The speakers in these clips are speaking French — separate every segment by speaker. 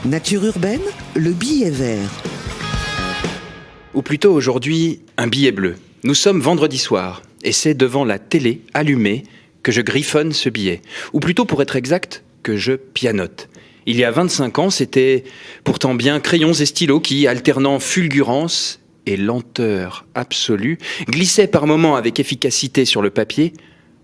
Speaker 1: Nature urbaine, le billet vert.
Speaker 2: Ou plutôt aujourd'hui, un billet bleu. Nous sommes vendredi soir, et c'est devant la télé allumée que je griffonne ce billet. Ou plutôt, pour être exact, que je pianote. Il y a 25 ans, c'était pourtant bien crayons et stylos qui, alternant fulgurance et lenteur absolue, glissaient par moments avec efficacité sur le papier,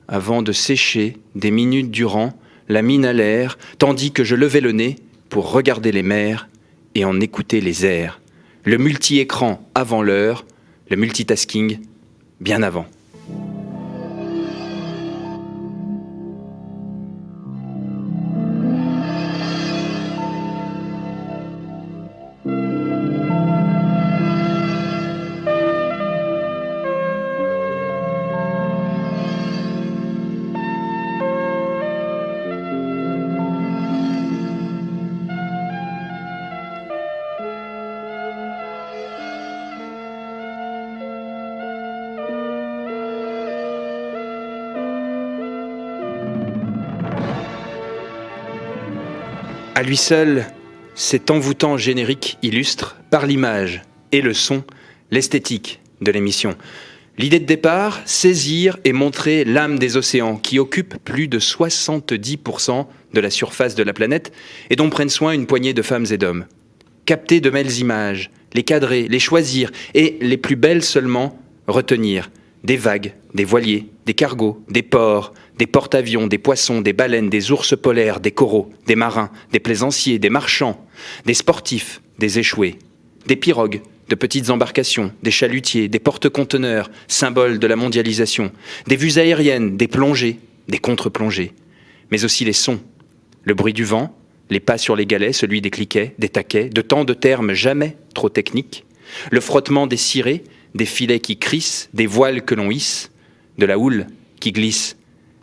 Speaker 2: avant de sécher des minutes durant, la mine à l'air, tandis que je levais le nez pour regarder les mers et en écouter les airs. Le multi-écran avant l'heure, le multitasking bien avant. À lui seul, cet envoûtant générique illustre, par l'image et le son, l'esthétique de l'émission. L'idée de départ, saisir et montrer l'âme des océans qui occupent plus de 70% de la surface de la planète et dont prennent soin une poignée de femmes et d'hommes. Capter de belles images, les cadrer, les choisir et, les plus belles seulement, retenir des vagues, des voiliers, des cargos, des ports, des porte-avions, des poissons, des baleines, des ours polaires, des coraux, des marins, des plaisanciers, des marchands, des sportifs, des échoués, des pirogues, de petites embarcations, des chalutiers, des porte-conteneurs, symboles de la mondialisation, des vues aériennes, des plongées, des contre-plongées, mais aussi les sons, le bruit du vent, les pas sur les galets, celui des cliquets, des taquets, de tant de termes jamais trop techniques, le frottement des cirés, des filets qui crissent, des voiles que l'on hisse, de la houle qui glisse,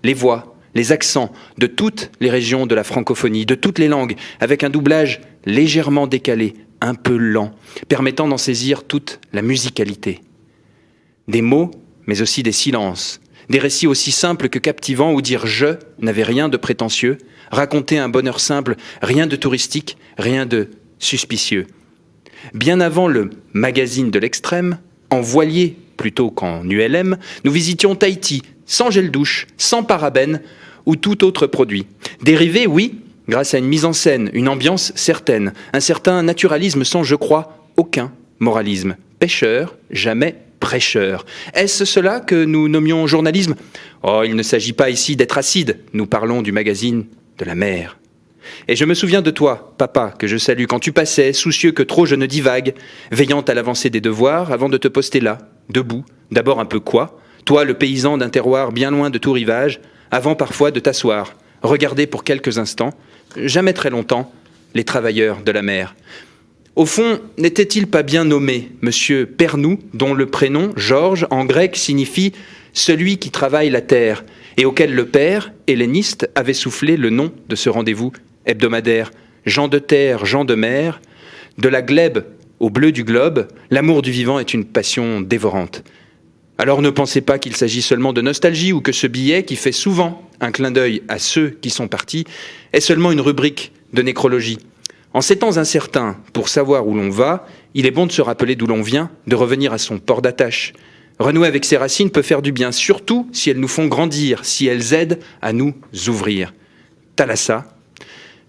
Speaker 2: les voix, les accents de toutes les régions de la francophonie, de toutes les langues, avec un doublage légèrement décalé, un peu lent, permettant d'en saisir toute la musicalité. Des mots, mais aussi des silences, des récits aussi simples que captivants où dire « je » n'avait rien de prétentieux, raconter un bonheur simple, rien de touristique, rien de suspicieux. Bien avant le magazine de l'extrême, en voilier plutôt qu'en ULM, nous visitions Tahiti, sans gel douche, sans parabènes ou tout autre produit. Dérivé, oui, grâce à une mise en scène, une ambiance certaine, un certain naturalisme sans, je crois, aucun moralisme. Pêcheur, jamais prêcheur. Est-ce cela que nous nommions journalisme ? Oh, il ne s'agit pas ici d'être acide, nous parlons du magazine de la mer. Et je me souviens de toi, papa, que je salue, quand tu passais, soucieux que trop je ne divague, veillant à l'avancée des devoirs, avant de te poster là, debout, d'abord un peu quoi, toi le paysan d'un terroir bien loin de tout rivage, avant parfois de t'asseoir, regarder pour quelques instants, jamais très longtemps, les travailleurs de la mer. Au fond, n'était-il pas bien nommé Monsieur Pernou, dont le prénom, Georges, en grec, signifie « celui qui travaille la terre », et auquel le père, helléniste, avait soufflé le nom de ce rendez-vous hebdomadaire. Gens de terre, gens de mer, de la glèbe au bleu du globe, l'amour du vivant est une passion dévorante. Alors ne pensez pas qu'il s'agit seulement de nostalgie ou que ce billet, qui fait souvent un clin d'œil à ceux qui sont partis, est seulement une rubrique de nécrologie. En ces temps incertains, pour savoir où l'on va, il est bon de se rappeler d'où l'on vient, de revenir à son port d'attache. Renouer avec ses racines peut faire du bien, surtout si elles nous font grandir, si elles aident à nous ouvrir. Thalassa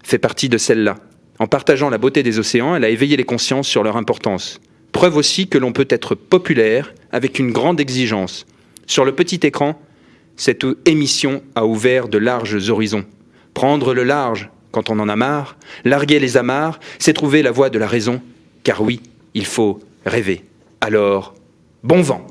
Speaker 2: fait partie de celle-là. En partageant la beauté des océans, elle a éveillé les consciences sur leur importance. Preuve aussi que l'on peut être populaire avec une grande exigence. Sur le petit écran, cette émission a ouvert de larges horizons. Prendre le large quand on en a marre, larguer les amarres, c'est trouver la voie de la raison. Car oui, il faut rêver. Alors, bon vent!